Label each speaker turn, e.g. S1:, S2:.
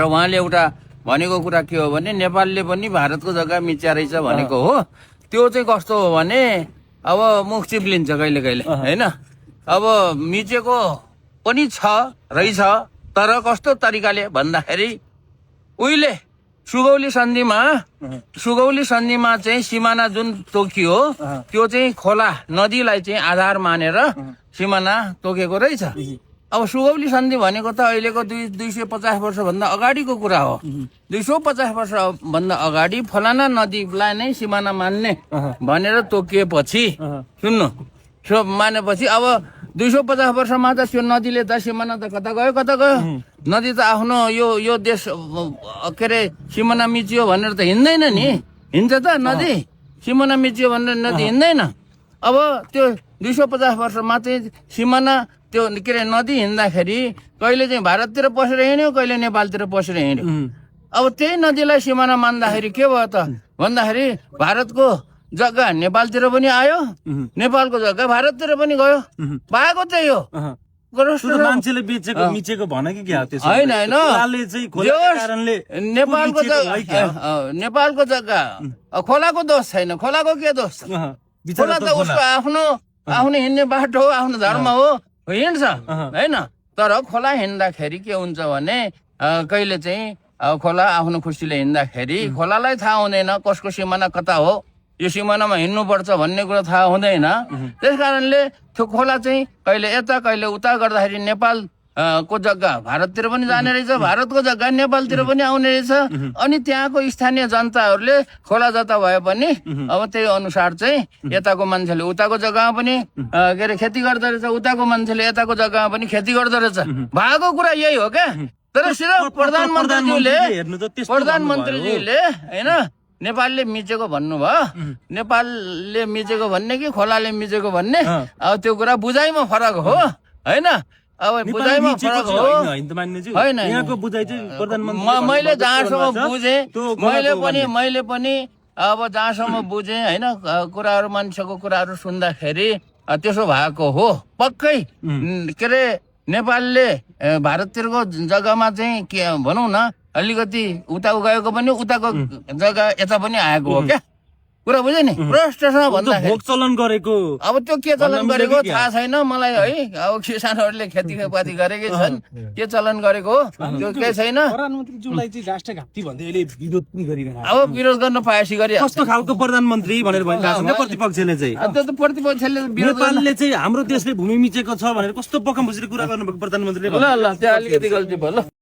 S1: र उहाँले एउटा भनेको कुरा के हो भने नेपालले पनि भारतको जग्गा मिच्या रहेछ भनेको हो। त्यो चाहिँ कस्तो हो भने अब मुख चिप्लिन्छ कहिले कहिले होइन। अब मिचेको पनि छ रहेछ, तर कस्तो तरिकाले भन्दाखेरि उहिले सुगौली सन्धिमा चाहिँ सिमाना जुन तोकियो त्यो चाहिँ खोला नदीलाई चाहिँ आधार मानेर सिमाना तोकेको रहेछ। अब सुगौली सन्धि भनेको त अहिलेको 250 वर्षभन्दा अगाडिको कुरा हो। 250 वर्षभन्दा अगाडि फलाना नदीलाई नै सिमाना मान्ने भनेर तोकिएपछि सुन्नु मानेपछि अब 250 वर्षमा त त्यो नदीले त सिमाना त कता गयो नदी त आफ्नो यो देश के अरे सिमाना मिचियो भनेर त हिँड्दैन नि। हिँड्छ त नदी, सिमाना मिचियो भनेर नदी हिँड्दैन। अब त्यो 250 वर्षमा चाहिँ सिमाना त्यो के अरे नदी हिँड्दाखेरि कहिले चाहिँ भारततिर पसेर हिँड्यो, कहिले नेपालतिर पसेर हिँड्यो। अब त्यही नदीलाई सिमाना मान्दाखेरि के भयो त भन्दाखेरि भारतको जग्गा नेपालतिर पनि आयो, नेपालको जग्गा भारततिर पनि गयो। पाएको त्यही हो।
S2: मान्छेले मिचेको भने कि
S1: होइन नेपालको जग्गा खोलाको दोष छैन। खोलाको के दोष? खोला त उसको आफ्नो हिँड्ने बाटो हो, आफ्नो धर्म हो, हिँड्छ होइन। तर खोला हिँड्दाखेरि के हुन्छ भने कहिले चाहिँ खोला आफ्नो खुसीले हिँड्दाखेरि खोलालाई थाहा हुँदैन कसको सिमाना कता हो, यो सिमानामा हिँड्नुपर्छ भन्ने कुरा थाहा हुँदैन। त्यस कारणले त्यो खोला चाहिँ कहिले यता कहिले उता गर्दाखेरि नेपाल को जग्गा भारततिर पनि जाने रहेछ, भारतको जग्गा नेपालतिर पनि आउने रहेछ। अनि त्यहाँको स्थानीय जनताहरूले खोला जता भए पनि अब त्यही अनुसार चाहिँ यताको मान्छेले उताको जग्गामा पनि के अरे खेती गर्दो रहेछ, उताको मान्छेले यताको जग्गामा पनि खेती गर्दो रहेछ। भएको कुरा यही हो क्या। तर सिर्फ प्रधानमन्त्रीज्यूले होइन नेपालले मिचेको भन्नुभयो, नेपालले मिचेको भन्ने कि खोलाले मिचेको भन्ने, अब त्यो कुरा बुझाइमा फरक हो होइन। अब बुझाइमा फरक हो होइन। मैले जहाँसम्म बुझेँ, मैले पनि अब जहाँसम्म बुझेँ होइन, कुराहरू मान्छेको कुराहरू सुन्दाखेरि त्यसो भएको हो पक्कै। के अरे नेपालले भारततिरको जग्गामा चाहिँ के भनौँ न अलिकति उता गएको पनि उताको जग्गा यता पनि आएको हो क्या। कुरा बुझ्यो नि। प्रष्टसँग भन्दाखेरि
S2: चलन गरेको
S1: अब त्यो के चलन गरेको थाहा छैन मलाई है। अब किसानहरूले खेतीपाती गरेकै छन्, के चलन गरेको हो त्यो केही छैन।
S3: प्रधानमन्त्रीज्यूलाई चाहिँ राष्ट्रघाती भन्दै अहिले विरोध पनि गरिरहेको।
S1: अब विरोध गर्न पाएपछि गरे
S2: कस्तो खालको प्रधानमन्त्री भनेर भनिरहेको छ प्रतिपक्षले चाहिँ।
S1: त्यो त प्रतिपक्षले
S2: नेपालले चाहिँ हाम्रो देशले भूमि मिचेको छ भनेर कस्तो बकमबुसीले कुरा गर्नुभएको प्रधानमन्त्रीले।
S1: ल त्यो अलिकति गल्ती भयो ल।